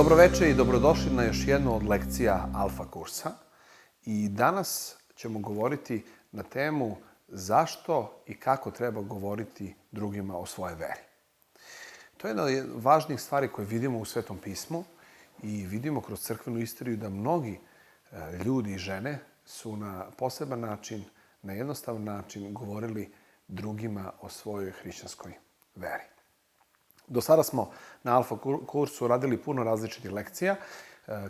Dobroveče i dobrodošli na još jednu od lekcija Alfa kursa. I danas ćemo govoriti na temu zašto i kako treba govoriti drugima o svojoj veri. To je jedna od važnijih stvari koje vidimo u Svetom pismu i vidimo kroz crkvenu istoriju da mnogi ljudi i žene su na poseban način, na jednostavan način govorili drugima o svojoj hrišćanskoj veri. Do sada smo na Alfa kursu radili puno različitih lekcija,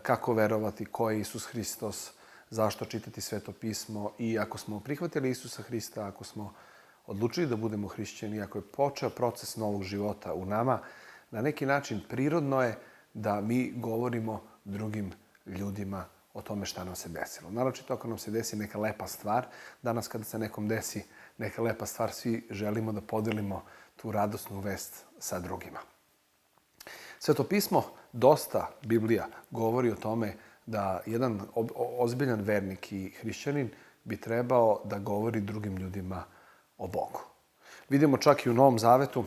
kako verovati, ko je Isus Hristos, zašto čitati Sveto pismo i ako smo prihvatili Isusa Hrista, ako smo odlučili da budemo hrišćani, ako je počeo proces novog života u nama, na neki način prirodno je da mi govorimo drugim ljudima o tome šta nam se desilo. Naročito ako nam se desi neka lepa stvar. Danas kada se nekom desi neka lepa stvar, svi želimo da podelimo tu radosnu vest sa drugima. Sveto pismo, dosta Biblija govori o tome da jedan ozbiljan vernik i hrišćanin bi trebao da govori drugim ljudima o Bogu. Vidimo čak i u Novom Zavetu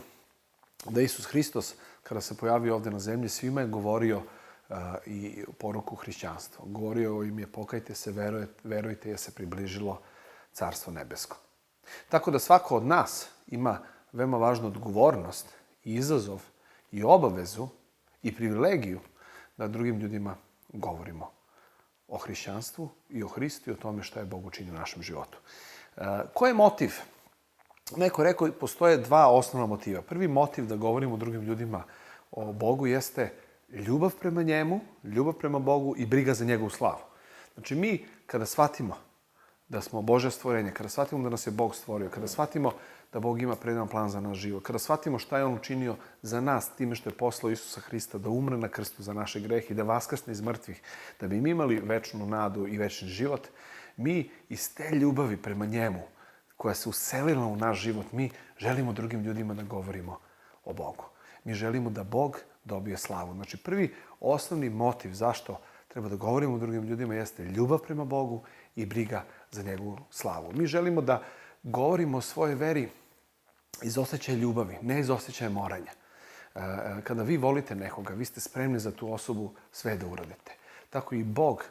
da Isus Hristos, kada se pojavio ovde na zemlji, svima je govorio i poruku hrišćanstva. Govorio im je: pokajte se, verujte, jer se približilo Carstvo nebesko. Tako da svako od nas ima veoma važnu odgovornost i izazov i obavezu i privilegiju da drugim ljudima govorimo o hrišćanstvu i o Hristu i o tome šta je Bog učinio u našem životu. Koji je motiv? Neko je rekao, postoje dva osnovna motiva. Prvi motiv da govorimo drugim ljudima o Bogu jeste ljubav prema njemu, ljubav prema Bogu i briga za njegovu slavu. Znači mi kada shvatimo da smo Božje stvorenje, kada shvatimo da nas je Bog stvorio, kada shvatimo da Bog ima predan plan za naš život, kada shvatimo šta je On učinio za nas time što je poslao Isusa Hrista da umre na krstu za naše grehe i da vaskrsne iz mrtvih, da bi mi imali večnu nadu i večni život, mi iz te ljubavi prema njemu, koja se uselila u naš život, mi želimo drugim ljudima da govorimo o Bogu. Mi želimo da Bog dobije slavu. Znači, prvi osnovni motiv zašto treba da govorimo o drugim ljudima jeste ljubav prema Bogu i briga za njegovu slavu. Mi želimo da govorimo o svojoj veri iz osjećaja ljubavi, ne iz osjećaja moranja. Kada vi volite nekoga, vi ste spremni za tu osobu sve da uradite. Tako i Bog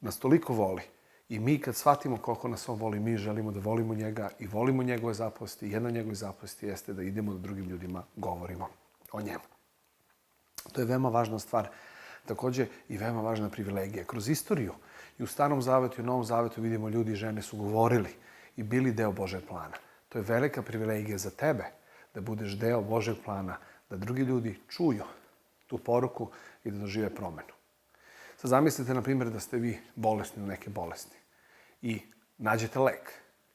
nas toliko voli i mi kad shvatimo koliko nas On voli, mi želimo da volimo njega i volimo njegove zapovesti. I jedna od njegovih zapovesti jeste da idemo da drugim ljudima govorimo o njemu. To je veoma važna stvar. Takođe i veoma važna privilegija. Kroz istoriju i u Starom Zavetu i u Novom Zavetu vidimo ljudi i žene su govorili i bili deo Božeg plana. To je velika privilegija za tebe da budeš deo Božeg plana, da drugi ljudi čuju tu poruku i da dožive promenu. Sad zamislite, na primjer, da ste vi bolesni od neke bolesti i nađete lek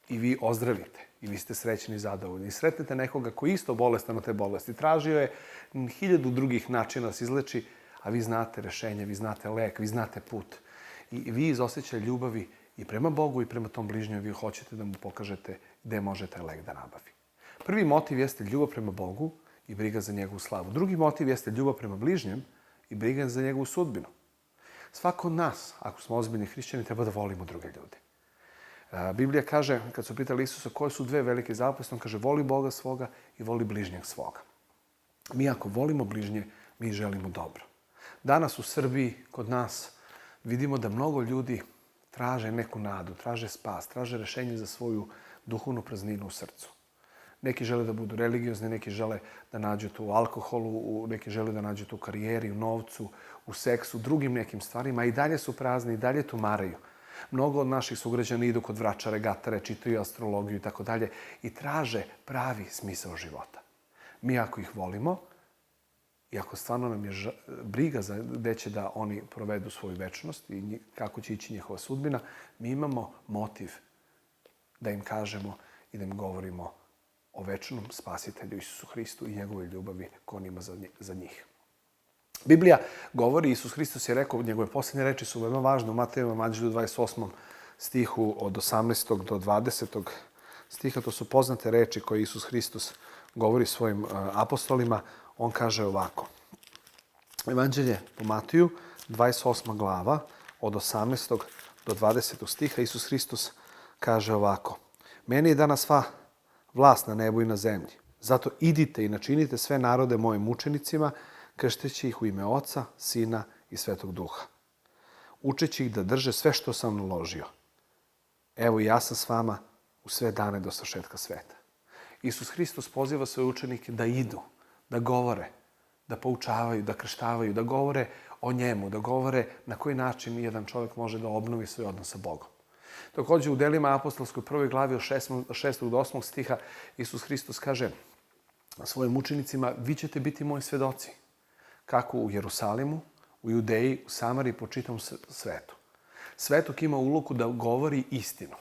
i vi ozdravite i vi ste srećni i zadovoljni. I sretnete nekoga koji je isto bolestan od te bolesti. Tražio je 1000 drugih načina da se izleči, a vi znate rešenje, vi znate lek, vi znate put. I vi iz osjećaja ljubavi i prema Bogu i prema tom bližnjem vi hoćete da mu pokažete gde može taj lek da nabavi. Prvi motiv jeste ljubav prema Bogu i briga za njegovu slavu. Drugi motiv jeste ljubav prema bližnjem i briga za njegovu sudbinu. Svako od nas, ako smo ozbiljni hrišćani, treba da volimo druge ljude. Biblija kaže, kad su pitali Isusa koje su dve velike zapovesti, on kaže: voli Boga svoga i voli bližnjeg svoga. Mi ako volimo bližnje, mi želimo dobro. Danas u Srbiji, kod nas, vidimo da mnogo ljudi traže neku nadu, traže spas, traže rešenje za svoju duhovnu prazninu u srcu. Neki žele da budu religiozni, neki žele da nađu to u alkoholu, neki žele da nađu to u karijeri, u novcu, u seksu, drugim nekim stvarima, a i dalje su prazni, i dalje tumaraju. Mnogo od naših sugrađana idu kod vračare, gatare, čitaju astrologiju i tako dalje i traže pravi smisao života. Mi ako ih volimo i ako stvarno nam je briga za gde će da oni provedu svoju večnost i kako će ići njihova sudbina, mi imamo motiv da im kažemo i da im govorimo o večnom spasitelju Isusu Hristu i njegovoj ljubavi koju on ima za njih. Biblija govori, Isus Hristos je rekao, njegove posljednje reči su veoma važne u Matejevom evanđelju 28. stihu od 18. do 20. stiha. To su poznate reči koje Isus Hristos govori svojim apostolima. On kaže ovako. Evanđelje po Mateju, 28. glava, od 18. do 20. stiha. Isus Hristos kaže ovako. Meni je dana sva vlast na nebu i na zemlji. Zato idite i načinite sve narode mojim učenicima, krsteći ih u ime Oca, Sina i Svetog Duha, učeći ih da drže sve što sam naložio. Evo ja sam s vama u sve dane do svršetka sveta. Isus Hristos poziva svoje učenike da idu, da govore, da poučavaju, da krštavaju, da govore o njemu, da govore na koji način jedan čovjek može da obnovi svoj odnos sa Bogom. Također u delima apostolskoj 1. glavi od 6. do 8. stiha Isus Hristos kaže svojim učenicima: vi ćete biti moji svedoci, kako u Jerusalimu, u Judeji, u Samariji, po čitavom svetu. Svetog ima ulogu da govori istinu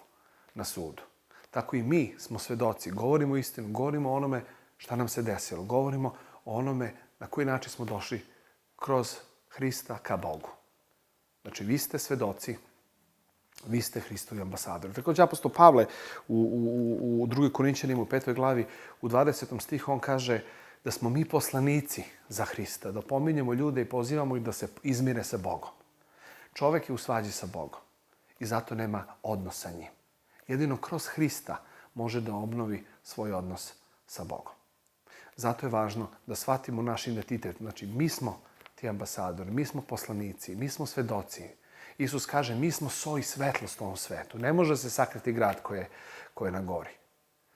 na sudu. Tako i mi smo svedoci, govorimo istinu, govorimo o onome šta nam se desilo, govorimo o onome na koji način smo došli kroz Hrista ka Bogu. Znači, vi ste svedoci, vi ste Hristovi ambasadori. Također apostol Pavle u 2. Korinćanima u 5. glavi u 20. stihu on kaže da smo mi poslanici za Hrista, da pominjemo ljude i pozivamo ih da se izmire sa Bogom. Čovjek je u svađi sa Bogom i zato nema odnosa sa njim. Jedino kroz Hrista može da obnovi svoj odnos sa Bogom. Zato je važno da shvatimo naš identitet. Znači, mi smo ti ambasadori, mi smo poslanici, mi smo svedoci. Isus kaže, mi smo so i svetlost u ovom svetu. Ne može se sakriti grad koji je na gori.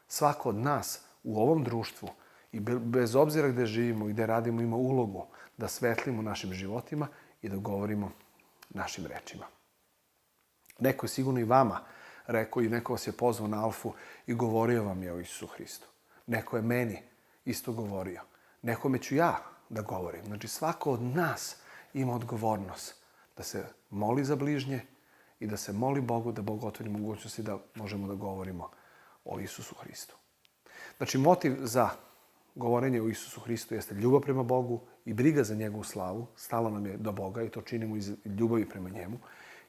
Svako od nas u ovom društvu, i bez obzira gdje živimo i gdje radimo, ima ulogu da svetlimo našim životima i da govorimo našim rečima. Neko je sigurno i vama rekao i neko vas je pozvao na Alfu i govorio vam je o Isusu Hristu. Neko je meni isto govorio. Nekome ću ja da govorim. Znači, svako od nas ima odgovornost da se moli za bližnje i da se moli Bogu, da Bog otvori mogućnosti da možemo da govorimo o Isusu Hristu. Znači, motiv za govorenje o Isusu Hristu jeste ljubav prema Bogu i briga za njegovu slavu. Stalo nam je do Boga i to činimo iz ljubavi prema njemu.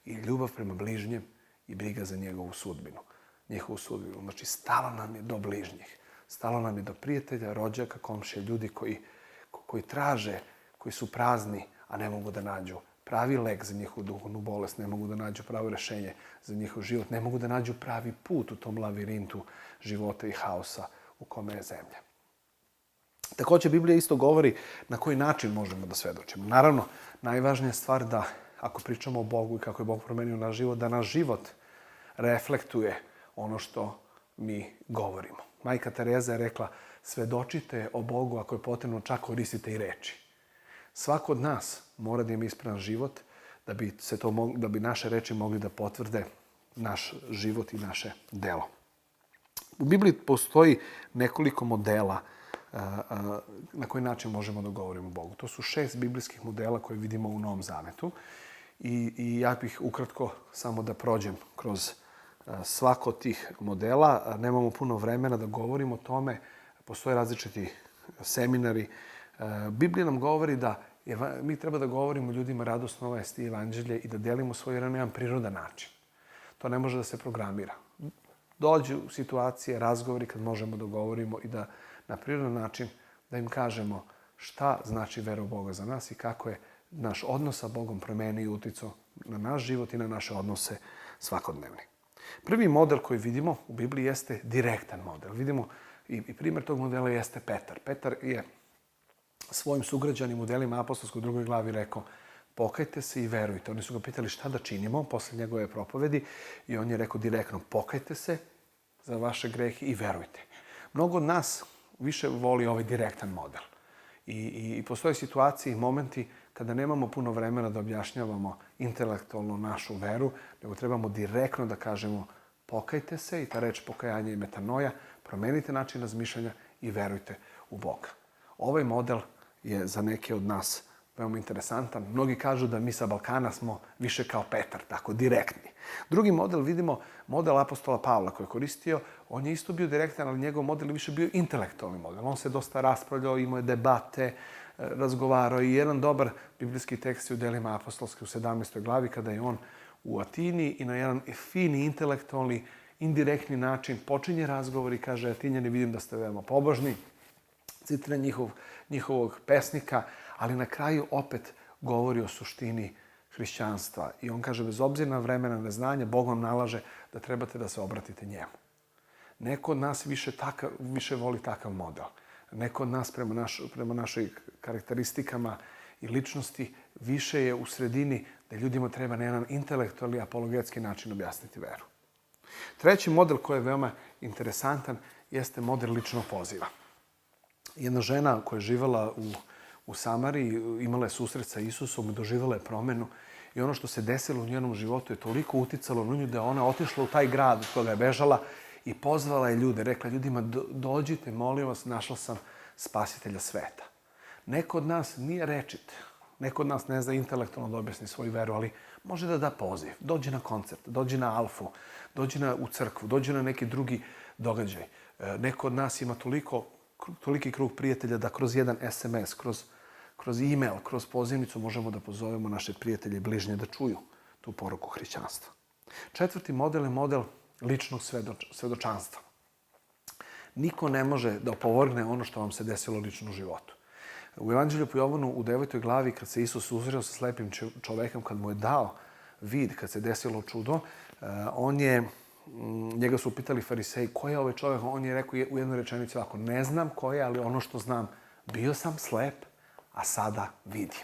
I ljubav prema bližnjem i briga za njegovu sudbinu. Znači, stalo nam je do bližnjih. Stalo nam je do prijatelja, rođaka, komšija, ljudi koji traže, koji su prazni, a ne mogu da nađu pravi lek za njihovu duhovnu bolest, ne mogu da nađu pravo rešenje za njihov život, ne mogu da nađu pravi put u tom lavirintu života i haosa u kome je zemlja. Također, Biblija isto govori na koji način možemo da svedočimo. Naravno, najvažnija stvar da, ako pričamo o Bogu i kako je Bog promenio naš život, da naš život reflektuje ono što mi govorimo. Majka Tereza je rekla, svedočite o Bogu, ako je potrebno, čak koristite i reči. Svako od nas mora da ima ispravan život da bi naše reči mogli da potvrde naš život i naše delo. U Bibliji postoji nekoliko modela na koji način možemo da govorimo o Bogu. To su 6 biblijskih modela koje vidimo u Novom Zavetu. I ja bih ukratko samo da prođem kroz svako od tih modela. Nemamo puno vremena da govorimo o tome. Postoje različiti seminari. Biblija nam govori da mi treba da govorimo ljudima radosno vesti i evanđelje i da delimo svoj vjeru na jedan prirodan način. To ne može da se programira. Dođu situacije, razgovori kad možemo da govorimo i da na prirodan način da im kažemo šta znači vera u Boga za nas i kako je naš odnos sa Bogom promenio i uticao na naš život i na naše odnose svakodnevni. Prvi model koji vidimo u Bibliji jeste direktan model. Vidimo i primjer tog modela jeste Petar. Petar je svojim sugrađanima u delima apostolskoj 2. glavi rekao, pokajte se i verujte. Oni su ga pitali šta da činimo posle njegove propovedi i on je rekao direktno, pokajte se za vaše grehe i verujte. Mnogo od nas više voli ovaj direktan model. I postoje situacije i momenti kada nemamo puno vremena da objašnjavamo intelektualno našu veru, nego trebamo direktno da kažemo pokajte se, i ta reč pokajanje je metanoja, promenite način razmišljanja i verujte u Boga. Ovaj model je za neke od nas veoma interesantan. Mnogi kažu da mi sa Balkana smo više kao Petar, tako direktni. Drugi model vidimo, model apostola Pavla koji je koristio, on je isto bio direktan, ali njegov model je više bio intelektualni model. On se dosta raspravljao, imao je debate, razgovarao i jedan dobar biblijski tekst je u delima apostolske u 17. glavi kada je on u Atini i na jedan fini, intelektualni, indirektni način počinje razgovor i kaže, Atinjani, vidim da ste veoma pobožni, citira njihovog pesnika, ali na kraju opet govori o suštini hrišćanstva. I on kaže, bez obzira na vremena neznanja, Bog vam nalaže da trebate da se obratite njemu. Neko od nas više voli takav model. Neko od nas prema našoj karakteristikama i ličnosti više je u sredini da ljudima treba na jedan intelektualni, apologetski način objasniti veru. Treći model koji je veoma interesantan jeste model ličnog poziva. Jedna žena koja je živjela u Samariji, imala je susret sa Isusom i doživjela je promenu. I ono što se desilo u njenom životu je toliko uticalo na nju da je ona otišla u taj grad od koga je bežala i pozvala je ljude. Rekla ljudima, dođite, molim vas, našla sam spasitelja sveta. Neko od nas nije rečit. Neko od nas ne zna intelektualno da objasni svoju veru, ali može da da poziv. Dođi na koncert, dođi na alfu, dođi u crkvu, dođi na neki drugi događaj. Neko od nas ima toliki krug prijatelja da kroz jedan SMS, kroz e-mail, kroz pozivnicu možemo da pozovemo naše prijatelje i bližnje da čuju tu poruku hrišćanstva. Četvrti model je model ličnog svedočanstva. Niko ne može da opovrgne ono što vam se desilo u ličnom životu. U Evanđelju po Jovanu u 9. glavi, kad se Isus susreo sa slepim čovekom, kad mu je dao vid, kad se desilo čudo, njega su upitali fariseji ko je ovaj čovjek. On je rekao u jednoj rečenici ovako, ne znam ko je, ali ono što znam, bio sam slep, a sada vidim.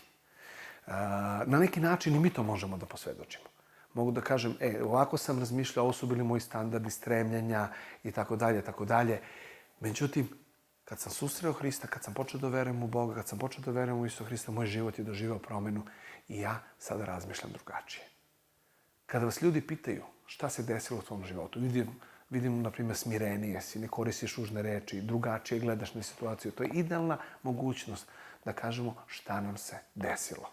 Na neki način i mi to možemo da posvjedočimo. Mogu da kažem, ovako sam razmišljao, ovo su bili moji standardi stremljenja i tako dalje. Međutim, kad sam susreo Hrista, kad sam počeo da verujem u Boga, kad sam počeo da verujem u Isusa Hrista, moj život je doživeo promjenu i ja sada razmišljam drugačije. Kada vas ljudi pitaju šta se desilo u tvom životu, vidim na primjer, smirenije si, ne koristiš ružne reči, drugačije gledaš na situaciju. To je idealna mogućnost da kažemo šta nam se desilo.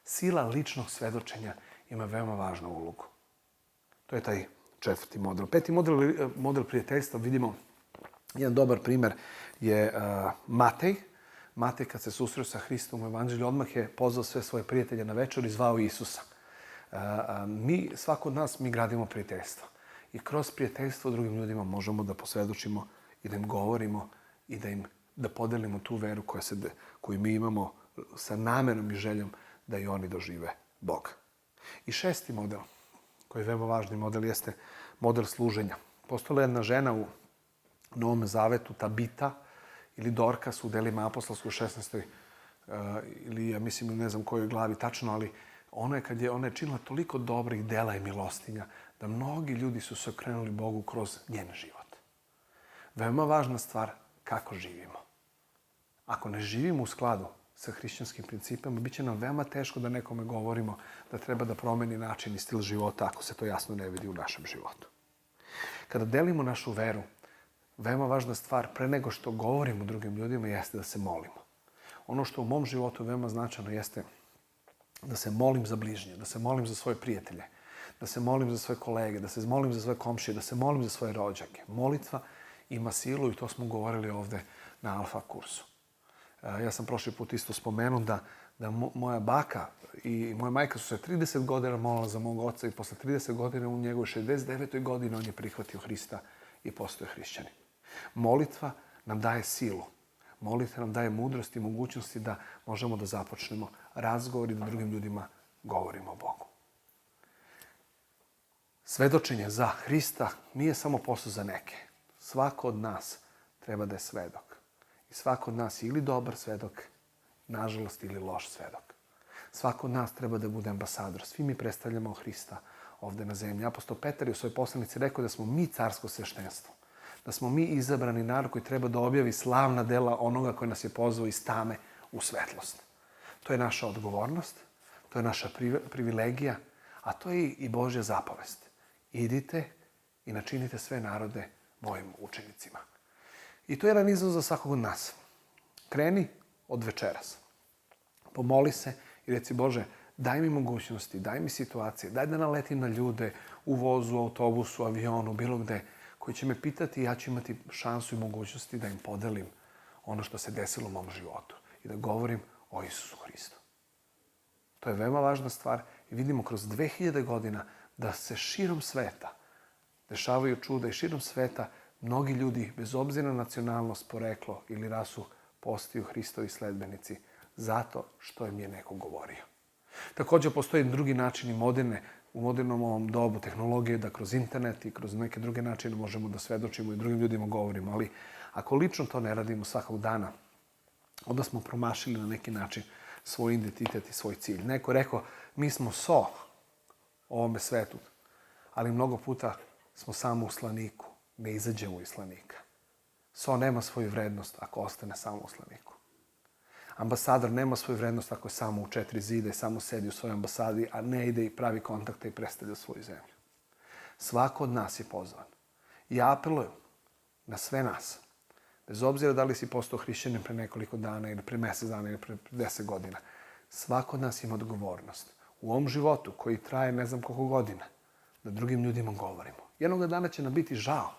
Sila ličnog svedočenja ima veoma važnu ulogu. To je taj četvrti model. Peti model prijateljstva, vidimo, jedan dobar primjer je Matej. Matej kad se susreo sa Hristom u Evanđelju, odmah je pozvao sve svoje prijatelje na večer i zvao Isusa. Svako od nas, mi gradimo prijateljstva. I kroz prijateljstvo drugim ljudima možemo da posvjedočimo i da im govorimo i da podelimo tu veru koju mi imamo sa namerom i željom da i oni dožive Boga. I šesti model, koji je veoma važni model, jeste model služenja. Postojala jedna žena u Novom Zavetu, Tabita ili Dorkas u delima apostolskoj 16. ili ja mislim ne znam kojoj glavi tačno, ali ona je činila toliko dobrih dela i milostinja da mnogi ljudi su se okrenuli Bogu kroz njen život. Veoma važna stvar kako živimo. Ako ne živimo u skladu sa hrišćanskim principima, bit će nam veoma teško da nekome govorimo da treba da promeni način i stil života ako se to jasno ne vidi u našem životu. Kada delimo našu veru, veoma važna stvar pre nego što govorimo drugim ljudima jeste da se molimo. Ono što u mom životu veoma značajno jeste da se molim za bližnje, da se molim za svoje prijatelje, da se molim za svoje kolege, da se molim za svoje komšije, da se molim za svoje rođake. Molitva ima silu i to smo govorili ovde na Alfa kursu. Ja sam prošli put isto spomenuo da moja baka i moja majka su se 30 godina molila za mog oca i posle 30 godina u njegovoj 69. godini on je prihvatio Hrista i postao hrišćanin. Molitva nam daje silu. Molitva nam daje mudrost i mogućnosti da možemo da započnemo razgovor i da drugim ljudima govorimo o Bogu. Svedočenje za Hrista nije samo posao za neke. Svako od nas treba da je svedok. I svako od nas je ili dobar svedok, nažalost, ili loš svedok. Svako od nas treba da bude ambasador. Svi mi predstavljamo Hrista ovde na zemlji. Apostol Petar je u svojoj poslanici rekao da smo mi carsko sveštenstvo. Da smo mi izabrani narod koji treba da objavi slavna dela onoga koji nas je pozvao iz tame u svetlost. To je naša odgovornost, to je naša privilegija, a to je i Božja zapovest. Idite i načinite sve narode mojim učenicima. I to je jedan izazov za svakog od nas. Kreni od večeras. Pomoli se i reci Bože, daj mi mogućnosti, daj mi situacije, daj da naletim na ljude u vozu, autobusu, avionu, bilo gde, koji će me pitati i ja ću imati šansu i mogućnosti da im podelim ono što se desilo u mom životu i da govorim o Isusu Hristu. To je veoma važna stvar i vidimo kroz 2000 godina da se širom sveta dešavaju čuda i širom sveta mnogi ljudi, bez obzira na nacionalnost, poreklo ili rasu, postaju Hristovi sledbenici zato što im je neko govorio. Također postoje drugi načini u modernom ovom dobu tehnologije da kroz internet i kroz neke druge načine možemo da svedočimo i drugim ljudima govorimo, Ako lično to ne radimo svakog dana, onda smo promašili na neki način svoj identitet i svoj cilj. Neko je rekao, mi smo so ovome svetu, ali mnogo puta smo samo u slaniku, ne izađemo iz slanika. So nema svoju vrednost ako ostane samo u slaniku. Ambasador nema svoju vrednost ako je samo u 4 zida i samo sedi u svojoj ambasadi, a ne ide i pravi kontakte i predstavlja svoju zemlju. Svako od nas je pozvan. I ja apelujem na sve nas, bez obzira da li si postao hrišćanin pre nekoliko dana ili pre mjesec dana ili pre 10 godina, svako od nas ima odgovornost u ovom životu koji traje ne znam koliko godina, da drugim ljudima govorimo. Jednog dana će nam biti žao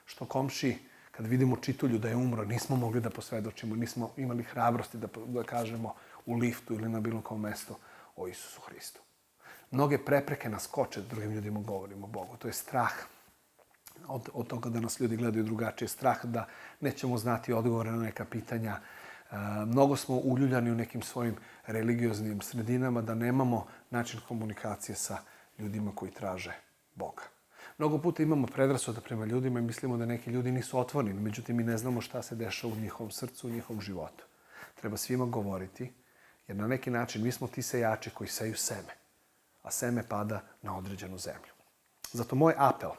što komšiji, kad vidimo čitulju da je umro, nismo mogli da posvedočimo, nismo imali hrabrosti da kažemo u liftu ili na bilo kom mestu o Isusu Hristu. Mnoge prepreke nas koče da drugim ljudima govorimo o Bogu. To je strah od toga da nas ljudi gledaju drugačije, strah da nećemo znati odgovore na neka pitanja. Mnogo smo uljuljani u nekim svojim religioznim sredinama da nemamo način komunikacije sa ljudima koji traže Boga. Mnogo puta imamo predrasuda prema ljudima i mislimo da neki ljudi nisu otvoreni, međutim mi ne znamo šta se dešava u njihovom srcu, u njihovom životu. Treba svima govoriti, jer na neki način mi smo ti sejači koji seju seme, a seme pada na određenu zemlju. Zato moj apel,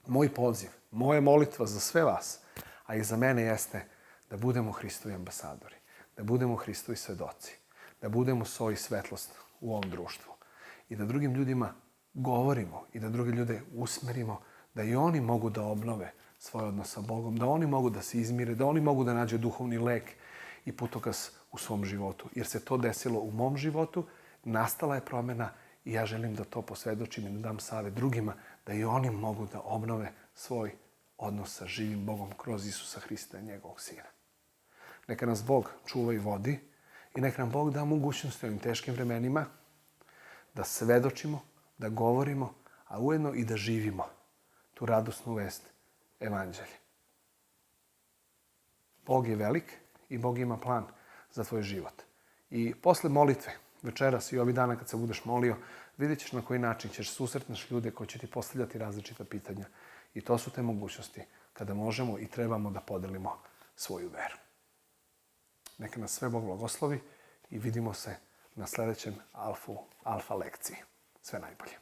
moj poziv, moja molitva za sve vas, a i za mene jeste da budemo Hristovi ambasadori, da budemo Hristovi svedoci, da budemo so i svetlost u ovom društvu i da drugim ljudima govorimo i da druge ljude usmerimo da i oni mogu da obnove svoj odnos sa Bogom, da oni mogu da se izmire, da oni mogu da nađu duhovni lek i putokaz u svom životu. Jer se to desilo u mom životu, nastala je promjena i ja želim da to posvedočim i da dam savjet drugima, da i oni mogu da obnove svoj odnos sa živim Bogom kroz Isusa Hrista i njegovog Sina. Neka nas Bog čuva i vodi i neka nam Bog da mogućnost u ovim teškim vremenima da svedočimo, da govorimo, a ujedno i da živimo tu radosnu vest evanđelja. Bog je velik i Bog ima plan za tvoj život. I posle molitve, večeras i ovih dana kad se budeš molio, vidjet ćeš na koji način ćeš susretneš ljude koji će ti postavljati različita pitanja. I to su te mogućnosti kada možemo i trebamo da podelimo svoju veru. Neka nas sve Bog blagoslovi i vidimo se na sljedećem Alfa lekciji. Sve najbolje.